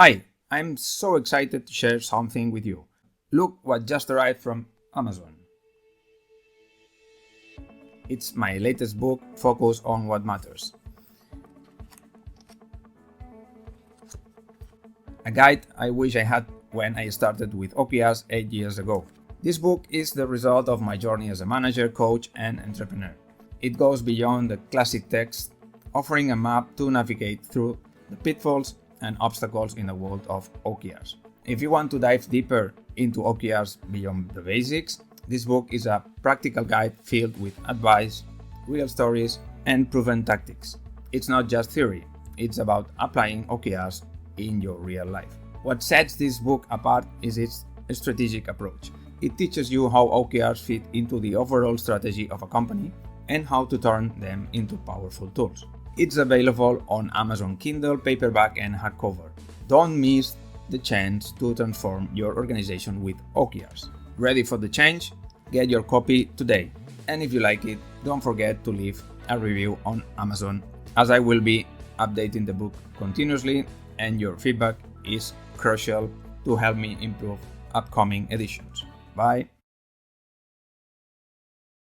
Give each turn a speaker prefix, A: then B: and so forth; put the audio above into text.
A: Hi, I'm so excited to share something with you. Look what just arrived from Amazon. It's my latest book, Focus on What Matters. A guide I wish I had when I started with OKRs 8 years ago. This book is the result of my journey as a manager, coach, and entrepreneur. It goes beyond the classic text, offering a map to navigate through the pitfalls and obstacles in the world of OKRs. If you want to dive deeper into OKRs beyond the basics, this book is a practical guide filled with advice, real stories, and proven tactics. It's not just theory, it's about applying OKRs in your real life. What sets this book apart is its strategic approach. It teaches you how OKRs fit into the overall strategy of a company and how to turn them into powerful tools. It's available on Amazon Kindle, paperback, and hardcover. Don't miss the chance to transform your organization with OKRs. Ready for the change? Get your copy today. And if you like it, don't forget to leave a review on Amazon, as I will be updating the book continuously, and your feedback is crucial to help me improve upcoming editions. Bye.